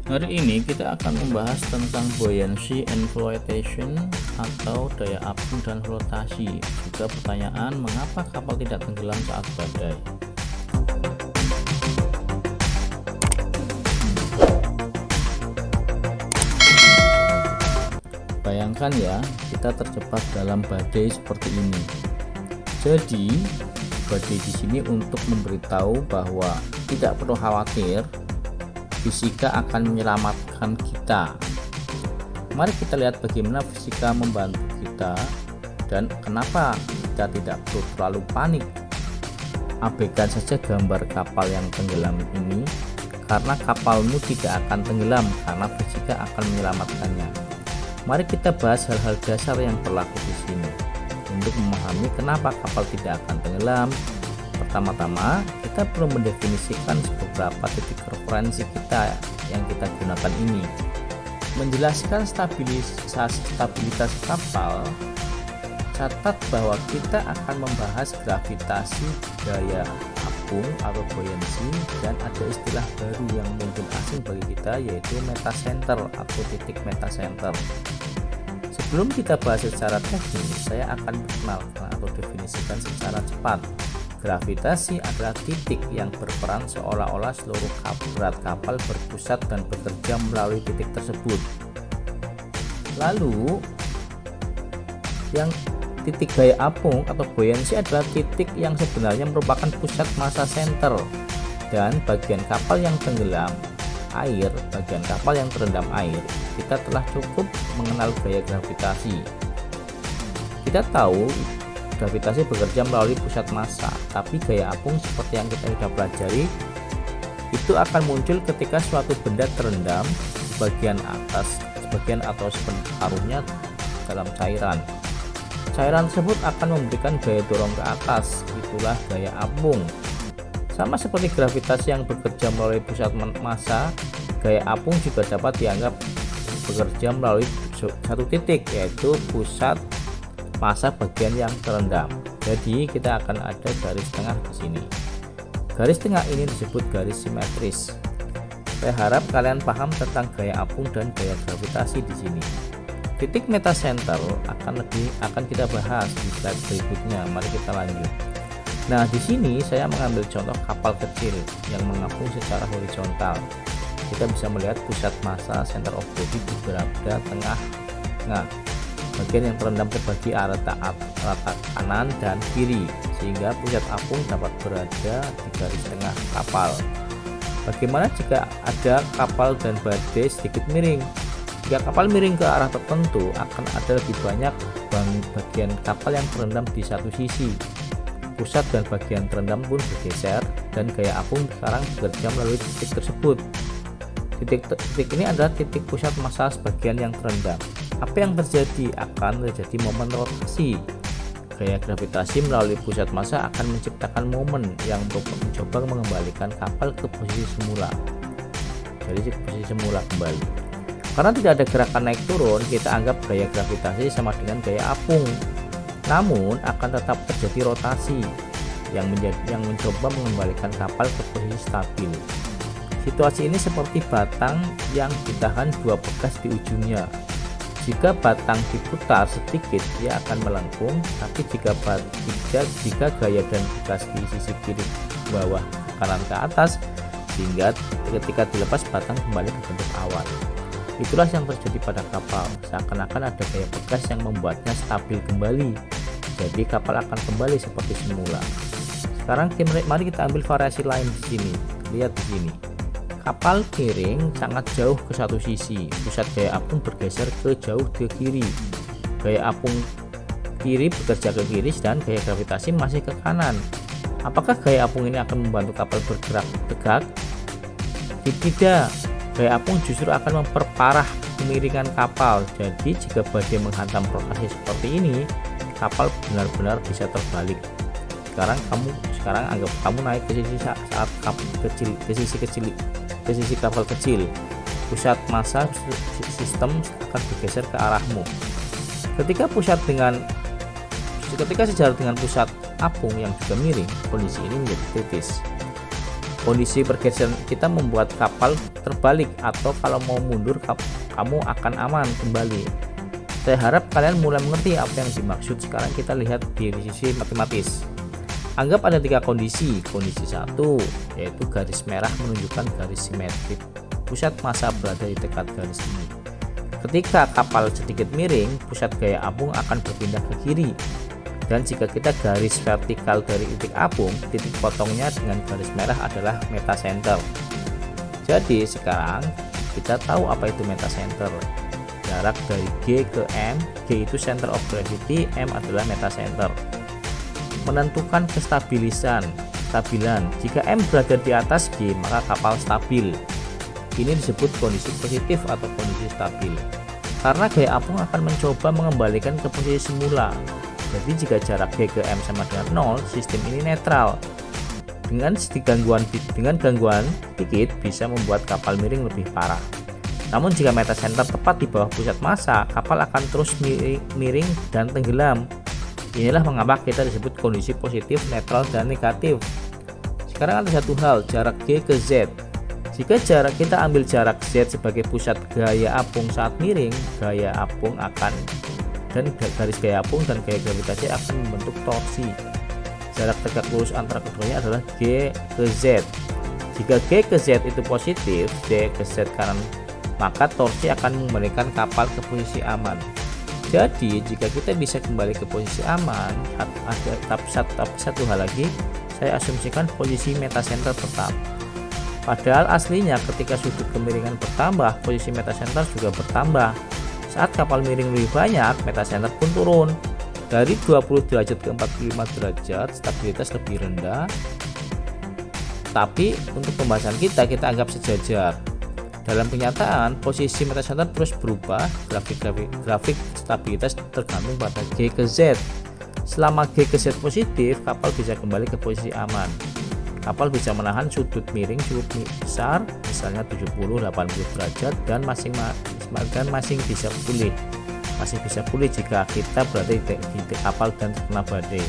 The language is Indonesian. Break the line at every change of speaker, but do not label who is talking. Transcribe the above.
Hari ini kita akan membahas tentang buoyancy and flotation atau daya apung dan flotasi. Juga pertanyaan mengapa kapal tidak tenggelam saat badai. Bayangkan ya, kita terjebak dalam badai seperti ini. Jadi, badai di sini untuk memberitahu bahwa tidak perlu khawatir, fisika akan menyelamatkan kita. Mari kita lihat bagaimana fisika membantu kita dan kenapa kita tidak perlu terlalu panik. Abaikan saja gambar kapal yang tenggelam ini, karena kapalmu tidak akan tenggelam karena fisika akan menyelamatkannya. Mari kita bahas hal-hal dasar yang berlaku di sini untuk memahami kenapa kapal tidak akan tenggelam. Pertama-tama, kita perlu mendefinisikan beberapa titik referensi kita yang kita gunakan ini. Menjelaskan stabilitas kapal, catat bahwa kita akan membahas gravitasi, daya apung atau buoyancy, dan ada istilah baru yang mungkin asing bagi kita, yaitu metacenter atau titik metacenter. Sebelum kita bahas secara teknis, saya akan perkenalkan atau definisikan secara cepat. Gravitasi adalah titik yang berperan seolah-olah seluruh berat kapal berpusat dan bekerja melalui titik tersebut. Lalu, yang titik daya apung atau buoyancy adalah titik yang sebenarnya merupakan pusat massa center, dan bagian kapal yang tenggelam air, bagian kapal yang terendam air, kita telah cukup mengenal gaya gravitasi. Kita tahu gravitasi bekerja melalui pusat massa, tapi gaya apung seperti yang kita sudah pelajari itu akan muncul ketika suatu benda terendam di bagian atas, sebagian atau separuhnya dalam cairan. Cairan tersebut akan memberikan gaya dorong ke atas, itulah gaya apung. Sama seperti gravitasi yang bekerja melalui pusat massa, gaya apung juga dapat dianggap bekerja melalui satu titik, yaitu pusat massa bagian yang terendam. Jadi kita akan ada garis tengah di sini. Garis tengah ini disebut garis simetris. Saya harap kalian paham tentang gaya apung dan gaya gravitasi di sini. Titik metacenter akan kita bahas di slide berikutnya. Mari kita lanjut. Nah, di sini saya mengambil contoh kapal kecil yang mengapung secara horizontal. Kita bisa melihat pusat massa center of gravity berada tengah. Nah, bagian yang terendam terbagi rata kanan dan kiri, sehingga pusat apung dapat berada di garis tengah kapal. Bagaimana jika ada kapal dan badai sedikit miring? Jika kapal miring ke arah tertentu, akan ada lebih banyak bagian kapal yang terendam di satu sisi. Pusat dan bagian terendam pun bergeser, dan gaya apung sekarang bekerja melalui titik tersebut. Titik ini adalah titik pusat massa sebagian yang terendam. Apa yang terjadi? Akan terjadi momen rotasi. Gaya gravitasi melalui pusat massa akan menciptakan momen yang mencoba mengembalikan kapal ke posisi semula. Jadi ke posisi semula kembali. Karena tidak ada gerakan naik turun, kita anggap gaya gravitasi sama dengan gaya apung. Namun akan tetap terjadi rotasi yang mencoba mengembalikan kapal ke posisi stabil. Situasi ini seperti batang yang ditahan dua bekas di ujungnya. Jika batang diputar sedikit, dia akan melengkung, tapi jika gaya dan bekas di sisi kiri bawah kanan ke atas, sehingga ketika dilepas batang kembali ke bentuk awal. Itulah yang terjadi pada kapal, seakan-akan ada gaya bekas yang membuatnya stabil kembali. Jadi kapal akan kembali seperti semula. Sekarang mari kita ambil variasi lain di sini. Lihat di sini. Kapal miring sangat jauh ke satu sisi. Pusat gaya apung bergeser ke jauh ke kiri. Gaya apung kiri bekerja ke kiri dan gaya gravitasi masih ke kanan. Apakah gaya apung ini akan membantu kapal bergerak tegak? Tidak. Gaya apung justru akan memperparah kemiringan kapal. Jadi jika badai menghantam rotasi seperti ini, kapal benar-benar bisa terbalik. Sekarang anggap kamu naik ke sisi saat kapal kecil, ke sisi kapal kecil. Pusat massa sistem akan bergeser ke arahmu. Ketika sejajar dengan pusat apung yang juga miring, kondisi ini menjadi kritis. Kondisi pergeseran kita membuat kapal terbalik, atau kalau mau mundur kamu akan aman kembali. Saya harap kalian mulai mengerti apa yang dimaksud. Sekarang kita lihat di sisi matematis. Anggap ada 3 kondisi. Kondisi 1 yaitu garis merah menunjukkan garis simetrik. Pusat massa berada di dekat garis ini. Ketika kapal sedikit miring, pusat gaya apung akan berpindah ke kiri. Dan jika kita garis vertikal dari titik apung, titik potongnya dengan garis merah adalah metacenter. Jadi sekarang kita tahu apa itu metacenter. Jarak dari G ke M, G itu center of gravity, M adalah metacenter. Menentukan kestabilan. Jika M berada di atas G, maka kapal stabil. Ini disebut kondisi positif atau kondisi stabil. Karena gaya apung akan mencoba mengembalikan ke posisi semula. Jadi jika jarak G ke M sama dengan 0, sistem ini netral. Dengan gangguan dikit bisa membuat kapal miring lebih parah. Namun jika metacenter tepat di bawah pusat massa, kapal akan terus miring dan tenggelam. Inilah mengapa kita disebut kondisi positif, netral, dan negatif. Sekarang ada satu hal, jarak G ke Z. Jika kita ambil jarak Z sebagai pusat gaya apung saat miring, gaya apung dan garis gaya apung dan gaya gravitasi akan membentuk torsi. Jarak tegak lurus antara keduanya adalah G ke Z. Jika G ke Z itu positif, Z ke Z kanan, maka torsi akan mengembalikan kapal ke posisi aman. Jadi jika kita bisa kembali ke posisi aman, tapi satu hal lagi, saya asumsikan posisi metacenter tetap. Padahal aslinya ketika sudut kemiringan bertambah, posisi metacenter juga bertambah. Saat kapal miring lebih banyak, metacenter pun turun. Dari 20 derajat ke 45 derajat, stabilitas lebih rendah. Tapi untuk pembahasan kita anggap sejajar. Dalam kenyataan, posisi metacenter terus berubah, grafik stabilitas tergantung pada G ke Z. Selama G ke Z positif, kapal bisa kembali ke posisi aman. Kapal bisa menahan sudut miring cukup besar, misalnya 70-80 derajat, dan masih bisa pulih. Jika kita berada di kapal dan terkena badai.